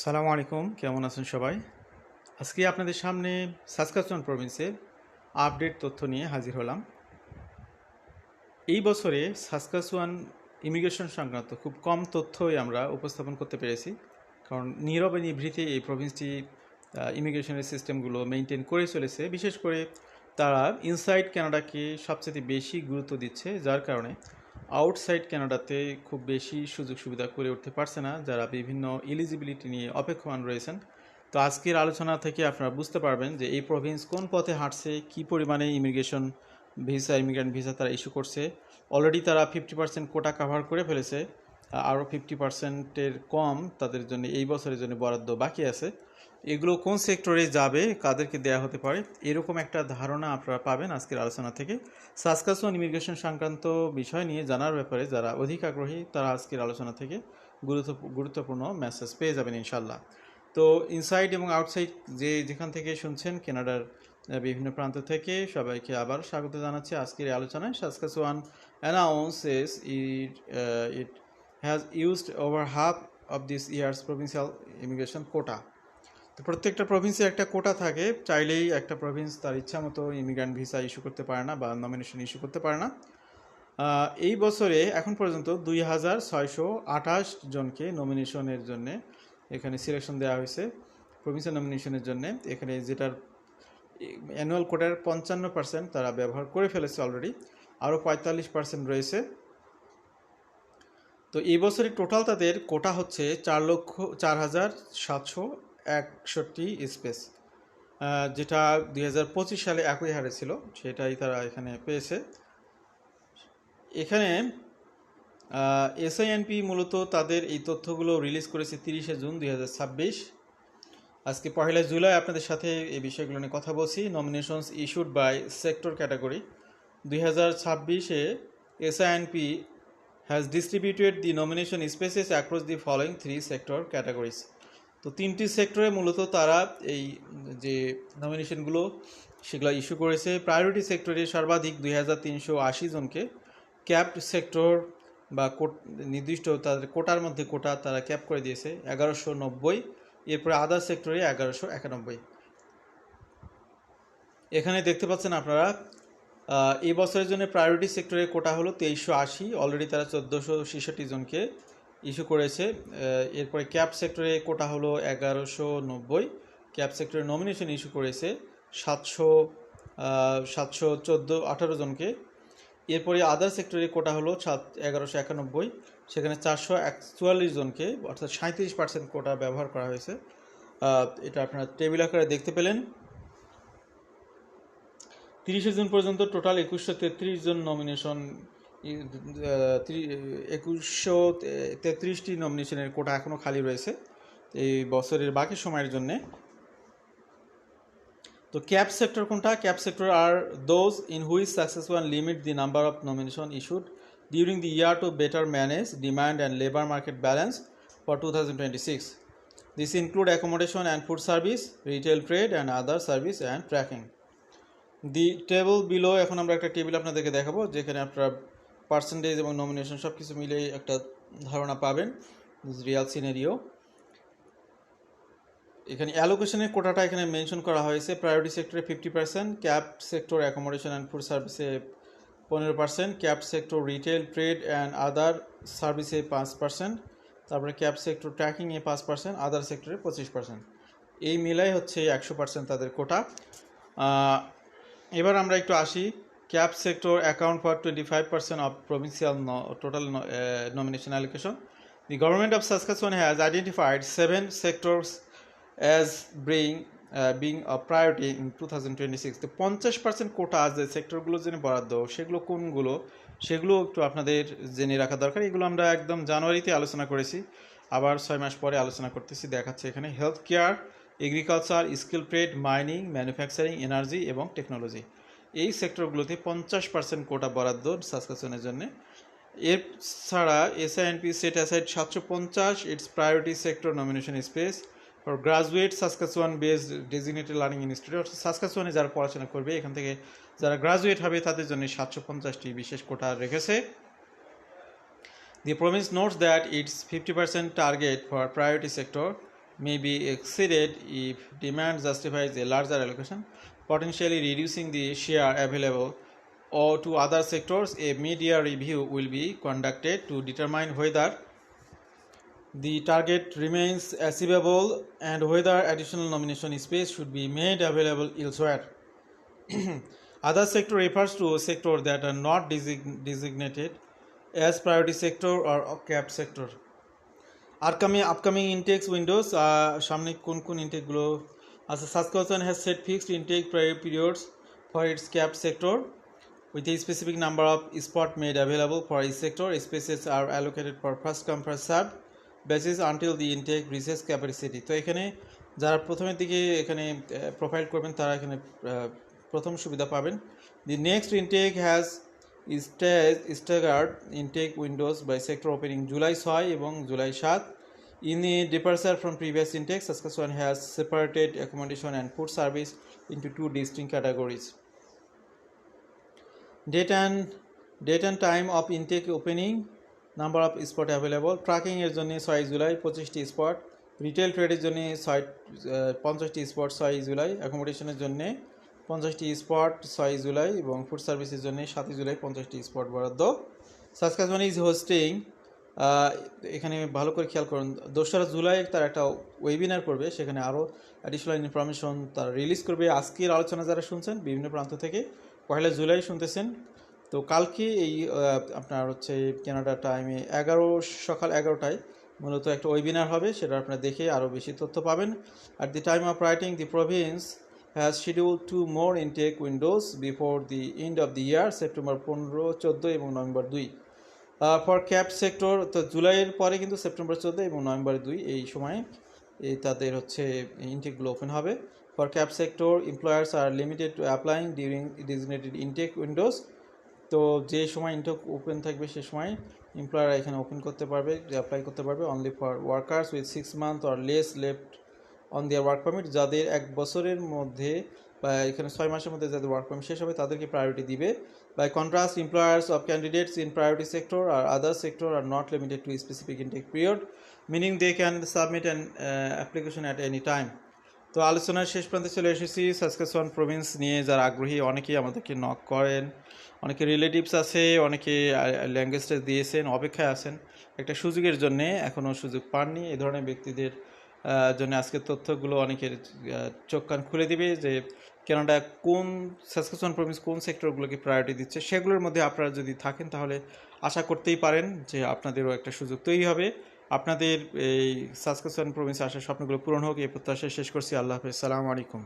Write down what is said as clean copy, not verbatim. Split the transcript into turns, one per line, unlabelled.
সালামু আলাইকুম, কেমন আছেন সবাই? আজকে আপনাদের সামনে সাসকাচুয়ান প্রভিন্সের আপডেট তথ্য নিয়ে হাজির হলাম। এই বছরে সাসকাচুয়ান ইমিগ্রেশন সংক্রান্ত খুব কম তথ্যই আমরা উপস্থাপন করতে পেরেছি, কারণ নীরবে নিভৃতে এই প্রভিন্সটি ইমিগ্রেশনের সিস্টেমগুলো মেনটেন করে চলেছে। বিশেষ করে তারা ইনসাইড কানাডাকে সবচেয়ে বেশি গুরুত্ব দিচ্ছে, যার কারণে আউটসাইড কানাডাতে খুব বেশি সুযোগ সুবিধা করে উঠতে পারছে না, যারা বিভিন্ন এলিজিবিলিটি নিয়ে অপেক্ষমান রয়েছেন। তো আজকের আলোচনা থেকে আপনারা বুঝতে পারবেন যে এই প্রভিন্স কোন পথে হাঁটছে, কী পরিমাণে ইমিগ্রেন্ট ভিসা তারা ইস্যু করছে। অলরেডি তারা 50% কোটা কাভার করে ফেলেছে, আরও 50%-এর কম তাদের জন্য এই বছরের জন্য বরাদ্দ বাকি আছে। এগুলো কোন সেক্টরে যাবে, কাদেরকে দেয়া হতে পারে, এরকম একটা ধারণা আপনারা পাবেন আজকের আলোচনা থেকে। সাসকাচুয়ান ইমিগ্রেশন সংক্রান্ত বিষয় নিয়ে জানার ব্যাপারে যারা অধিক আগ্রহী, তারা আজকের আলোচনা থেকে গুরুত্বপূর্ণ মেসেজ পেয়ে যাবেন ইনশাল্লাহ। তো ইনসাইড এবং আউটসাইড যেখান থেকে শুনছেন কানাডার বিভিন্ন প্রান্ত থেকে, সবাইকে আবার স্বাগত জানাচ্ছি আজকের এই আলোচনায়। Saskatchewan announces it has used over half of this year's provincial immigration quota. তো প্রত্যেকটা প্রভিন্সে একটা কোটা থাকে, চাইলেই একটা প্রভিন্স তার ইচ্ছা মতো ইমিগ্রান্ট ভিসা ইস্যু করতে পারে না বা নমিনেশন ইস্যু করতে পারে না। এই বছরে এখন পর্যন্ত 2628 জনকে নমিনেশনের জন্য এখানে সিলেকশন দেওয়া হয়েছে প্রভিন্সিয়াল নমিনেশনের জন্য। এখানে যেটার অ্যানুয়াল কোটার 55% তারা ব্যবহার করে ফেলেছে অলরেডি, আরও 45% রয়েছে। তো এই বছরে টোটাল তাদের কোটা হচ্ছে 4,0761 স্পেস, যেটা 2025 সালে একই হারে ছিল, সেটাই তারা এখানে পেয়েছে। এখানে এসআইএনপি মূলত তাদের এই তথ্যগুলো রিলিজ করেছে 30শে জুন 2026। আজকে 1 জুলাই আপনাদের সাথে এই বিষয়গুলো নিয়ে কথা বলছি। Nominations issued by sector category 2026-এ SINP has distributed the nomination spaces across the following 3 sector categories. তো 3টি সেক্টরে মূলত তারা এই যে নমিনেশনগুলো সেগুলো ইস্যু করেছে। প্রায়োরিটি সেক্টরে সর্বাধিক 2380 জনকে, ক্যাপড সেক্টর বা নির্দিষ্ট তাদের কোটার মধ্যে কোটা তারা ক্যাপ করে দিয়েছে 1190, এরপরে আদার সেক্টরে 1191। এখানে দেখতে পাচ্ছেন আপনারা এই বছরের জন্য প্রায়োরিটি সেক্টরের কোটা হলো 2380, অলরেডি তারা 1466 জনকে ইস্যু করেছে। এরপরে ক্যাপ সেক্টরে কোটা হলো 1190, ক্যাপ সেক্টরে নমিনেশন ইস্যু করেছে 718 জনকে। এরপরে আদার সেক্টরে কোটা হলো 1191, সেখানে 444 জনকে, অর্থাৎ 37% কোটা ব্যবহার করা হয়েছে। এটা আপনারা টেবিল আকারে দেখতে পেলেন। 30শে জুন পর্যন্ত টোটাল 2133 জন নমিনেশন, 2133টি নমিনেশনের কোটা এখনও খালি রয়েছে এই বছরের বাকি সময়ের জন্যে। তো ক্যাপ সেক্টর কোনটা? Cap sector are those in which successful limit the number of nomination issued during the year to better manage demand and labour market balance for 2026. This include accommodation and food service, retail trade and other service and trucking. The table below, এখন আমরা একটা table আপনাদেরকে দেখাবো যেখানে আপনারা percentage এবং nomination সব কিছু মিলে একটা ধারণা পাবেন, রিয়াল সিনারিও। এখানে অ্যালোকেশনের কোটাটা এখানে মেনশন করা হয়েছে। প্রায়োরিটি সেক্টরে 50%, cap sector accommodation and food সার্ভিসে 15%, cap sector retail trade and আদার সার্ভিসে 5%, তারপরে ক্যাপ সেক্টর ট্র্যাকিংয়ে 5%, আদার সেক্টরে 25%। এই মিলাই হচ্ছে 100% তাদের কোটা। এবার আমরা একটু আসি। Cap sector account for 25% of provincial total nomination allocation. The government of Saskatchewan has identified 7 sectors as being a priority in 2026. তো 50% কোটা যে সেক্টরগুলো জেনে বরাদ্দ, সেগুলো কোনগুলো সেগুলো একটু আপনাদের জেনে রাখা দরকার। এগুলো আমরা একদম জানুয়ারিতে আলোচনা করেছি, আবার 6 মাস পরে আলোচনা করতেছি। দেখাচ্ছে এখানে health care, agriculture, skill trade, mining, manufacturing, energy এবং টেকনোলজি। এই সেক্টরগুলোতে 50% কোটা বরাদ্দ সাসকাচুয়ানের জন্য। এছাড়া এসআইএনপি set aside 750 it's priority sector nomination space for graduate Saskatchewan based designated learning institute, অর্থাৎ সাসকাচুয়ানে যারা পড়াশোনা করবে, এখান থেকে যারা গ্রাজুয়েট হবে তাদের জন্য 750টি বিশেষ কোটা রেখেছে। The province notes that its 50% target for priority sector may be exceeded if demand justifies a larger allocation, potentially reducing the share available or to other sectors. A mid-year review will be conducted to determine whether the target remains achievable and whether additional nomination space should be made available elsewhere. Other sector refers to sector that are not designated as priority sector or capped sector. Upcoming intakes windows, সামনে কোন কোন ইনটেকগুলো আছে? Saskatchewan has set fixed intake periods for its capped sector with a specific number of spots made available for each sector. Spaces are allocated for first come first served basis until the intake reaches capacity. তো এখানে যারা প্রথমের দিকে এখানে profile করবেন তারা এখানে প্রথম সুবিধা পাবেন। The next intake has staggered intake windows by sector opening July 6 এবং July 7. In the departure from previous intakes, Saskatchewan has separated accommodation and food service into two distinct categories. Date and time of intake opening, number of spot available. Tracking এর জন্য 6 July 25টি spot, retail ট্রেডের জন্য 50টি spot 6 July, অ্যাকোমোডেশনের জন্য 50টি spot 6 July এবং food সার্ভিসের জন্য 7 July 50টি spot বরাদ্দ। Saskatchewan is hosting, এখানে ভালো করে খেয়াল করুন, 2রা জুলাই তার একটা ওয়েবিনার করবে, সেখানে আরও অ্যাডিশনাল ইনফরমেশন তারা রিলিজ করবে। আজকের আলোচনা যারা শুনছেন বিভিন্ন প্রান্ত থেকে 1 জুলাই শুনতেছেন, তো কালকে এই আপনার হচ্ছে কানাডা টাইমে সকাল 11টায় মূলত একটা ওয়েবিনার হবে, সেটা আপনারা দেখে আরও বেশি তথ্য পাবেন। At the time of writing the province has scheduled 2 more intake windows before the end of the year, September 15, 14 এবং নভেম্বর 2। ফর ক্যাপ সেক্টর, তো জুলাইয়ের পরে কিন্তু সেপ্টেম্বর 14 এবং নভেম্বর 2 এই সময়ে তাদের হচ্ছে ইনটেকগুলো ওপেন হবে। For cap sector, employers are limited to applying during designated intake windows, তো যে সময় ইনটেক ওপেন থাকবে সে সময় এমপ্লয়াররা এখানে ওপেন করতে পারবে, অ্যাপ্লাই করতে পারবে। Only for workers with 6 month or less left on their work permit, যাদের 1 বছরের মধ্যে বা এখানে 6 মাসের মধ্যে যাদের ওয়ার্ক পারমিট শেষ হবে তাদেরকে প্রায়োরিটি দিবে। By contrast, employers of candidates in priority sector are other sector are not limited to specific intake period, meaning they can submit an application at any time. তো আলোচনার শেষ প্রান্তে চলে এসেছি। সাসকাচুয়ান প্রভিন্স নিয়ে যারা আগ্রহী অনেকেই আমাদেরকে নক করেন, অনেকে রিলেটিভস আছে, অনেকে ল্যাঙ্গুয়েজ টেস্ট দিয়েছেন, অপেক্ষায় আছেন একটা সুযোগের জন্যে, এখনও সুযোগ পাননি। এই ধরনের ব্যক্তিদের জন্য আজকের তথ্যগুলো অনেকের চোখ কান খুলে দিবে যে কানাডা সাসকাচুয়ান প্রভিন্স কোন সেক্টরগুলোকে প্রায়োরিটি দিচ্ছে। সেগুলোর মধ্যে আপনারা যদি থাকেন তাহলে আশা করতেই পারেন যে আপনাদেরও একটা সুযোগ তৈরি হবে। আপনাদের এই সাসকাচুয়ান প্রভিন্সে আসার স্বপ্নগুলো পূরণ হোক এই প্রত্যাশায় শেষ করছি। আল্লাহ হাফেজ, সালামু আলাইকুম।